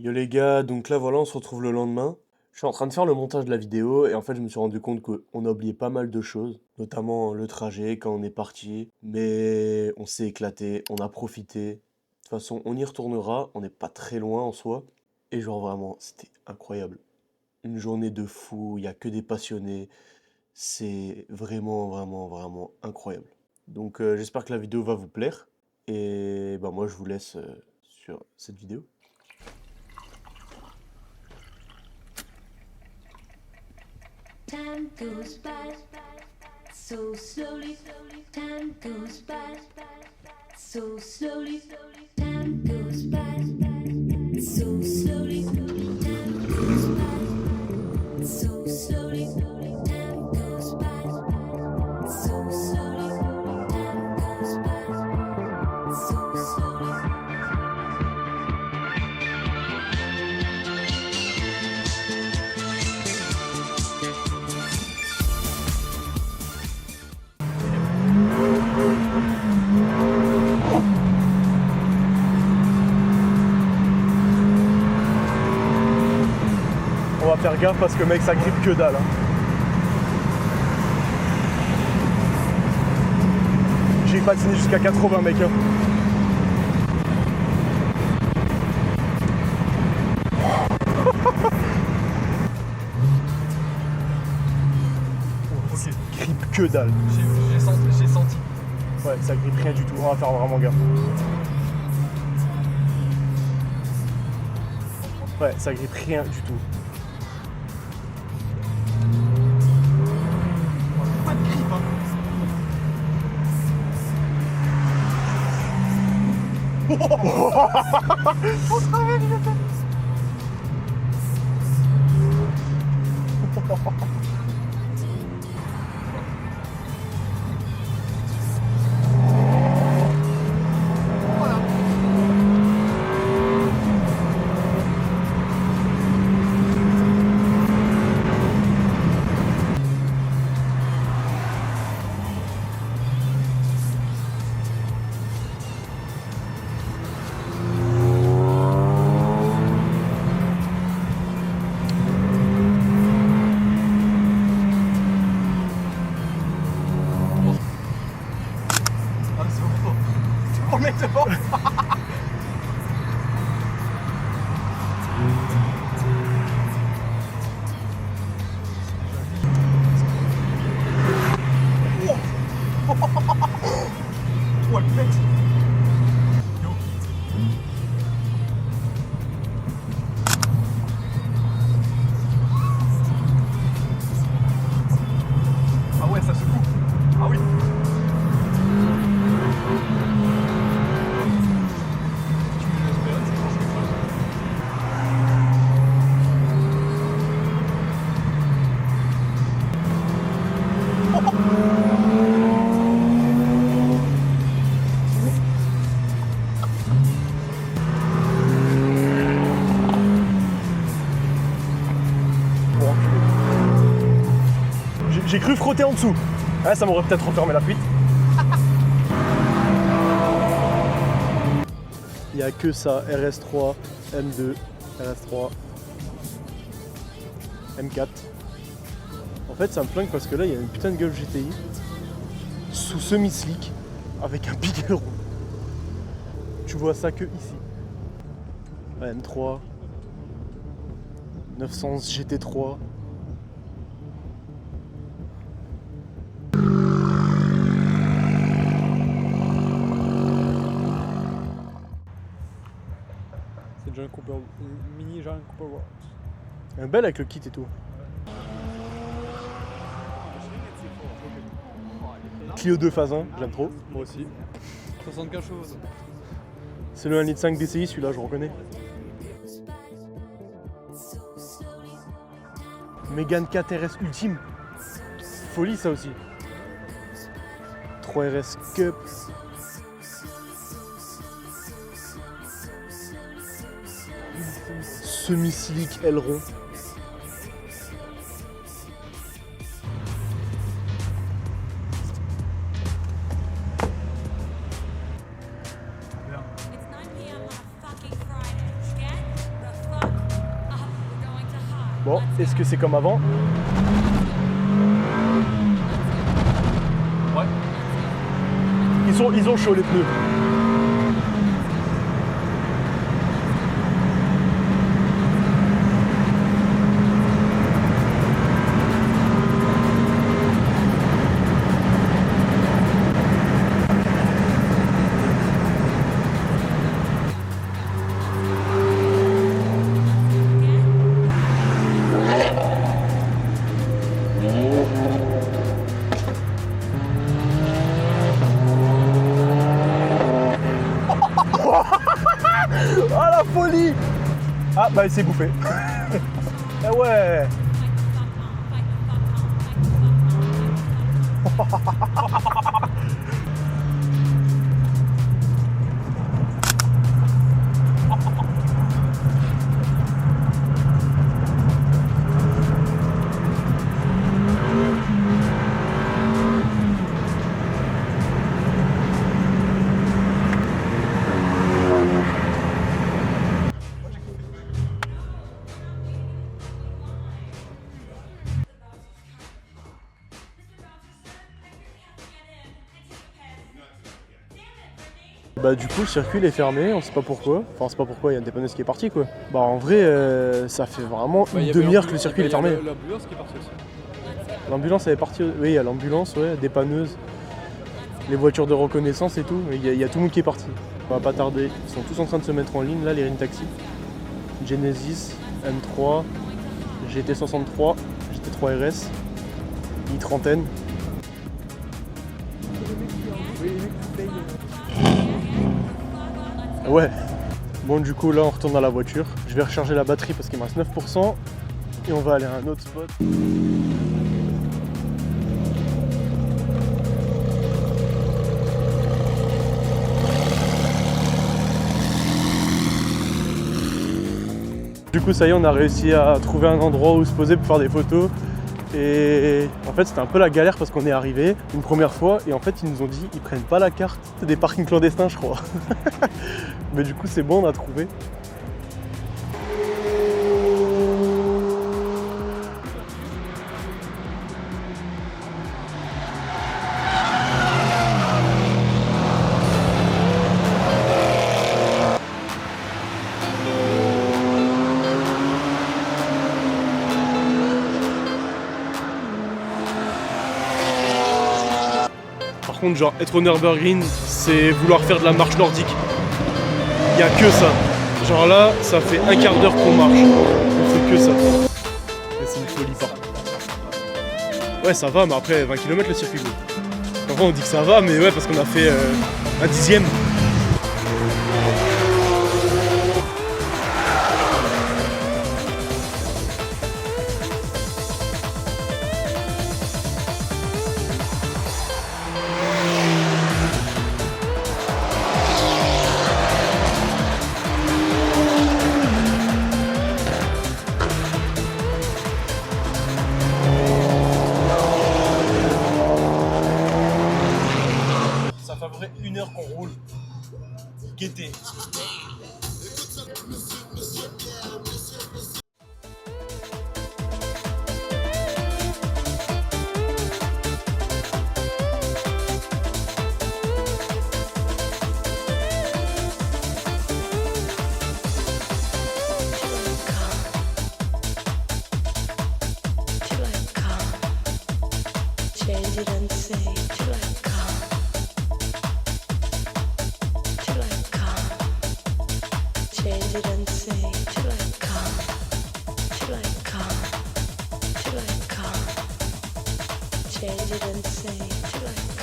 Yo les gars, donc là voilà, on se retrouve le lendemain. Je suis en train de faire le montage de la vidéo et en fait je me suis rendu compte qu'on a oublié pas mal de choses, notamment le trajet quand on est parti, mais on s'est éclaté, on a profité. De toute façon, on y retournera, on n'est pas très loin en soi. Et genre vraiment, c'était incroyable. Une journée de fou, il n'y a que des passionnés. C'est vraiment, vraiment, vraiment incroyable. Donc j'espère que la vidéo va vous plaire. Et bah moi je vous laisse sur cette vidéo. Time goes by so slowly. Time goes by so slowly. Time goes by so slowly. Time goes by so slowly. Time goes by so slowly. Time goes by so slowly. On va faire gaffe parce que mec ça grippe que dalle. J'ai patiné jusqu'à 80 mec. Ça grippe que dalle. J'ai senti. Ouais, ça grippe rien du tout. On va faire vraiment gaffe. Ouais, ça grippe rien du tout. Pas de grippe, hein. On travaille le temps. Ah, c'est bon. C'est pour le mec devant. Oh, le mec. Yo. Ah ouais, ça secoue. Ah oui. Bon, j'ai cru frotter en dessous. Ouais, ça m'aurait peut-être refermé la fuite. Il n'y a que ça, RS3, M2, RS3, M4. En fait, ça me flingue parce que là, il y a une putain de Golf GTI sous semi-slick avec un big aileron. Tu vois ça que ici. Ouais, M3, 900 GT3. C'est John Cooper, mini John Cooper Works. Un bel avec le kit et tout. Clio 2 phase 1, j'aime trop. Moi aussi. 64 choses. C'est le 1,5 litre DCI, celui-là, je reconnais. Mégane 4 RS Ultime. Folie, ça aussi. 3 RS Cup. Semi-silic aileron. It's 9 p.m. on a fucking Friday. Get the fuck Bon, est-ce que c'est comme avant? Ouais. Ils ont chaud les pneus. Ah la folie! Ah bah il s'est bouffé. Ah ouais. Bah du coup le circuit il est fermé, on sait pas pourquoi. Enfin on sait pas pourquoi, il y a une dépanneuse qui est partie quoi. Bah en vrai ça fait vraiment une demi-heure que le circuit est fermé. L'ambulance qui est partie aussi. L'ambulance elle est partie, oui il y a l'ambulance, ouais, dépanneuse, les voitures de reconnaissance et tout, il y a tout le monde qui est parti. On va pas tarder, ils sont tous en train de se mettre en ligne là les Rin Taxi. Genesis, M3, GT63, GT3 RS, i30. Ouais. Bon du coup là on retourne dans la voiture. Je vais recharger la batterie parce qu'il me reste 9% et on va aller à un autre spot. Du coup ça y est, on a réussi à trouver un endroit où se poser pour faire des photos. Et en fait c'était un peu la galère parce qu'on est arrivé une première fois et en fait ils nous ont dit ils prennent pas la carte. C'est des parkings clandestins je crois. Mais du coup c'est bon, on a trouvé. Par contre, genre, être au Nürburgring, c'est vouloir faire de la marche nordique. Il n'y a que ça. Genre là, ça fait un quart d'heure qu'on marche. On fait que ça. Mais c'est une folie pas. Ouais, ça va, mais après 20 km le circuit. Enfin, on dit que ça va, mais ouais, parce qu'on a fait un dixième. Ça fait à peu près 1 heure qu'on roule. Gaieté. Change it and say till I come, till I come. Change it and say till I come, till I come, till I come. Change it and say till I come.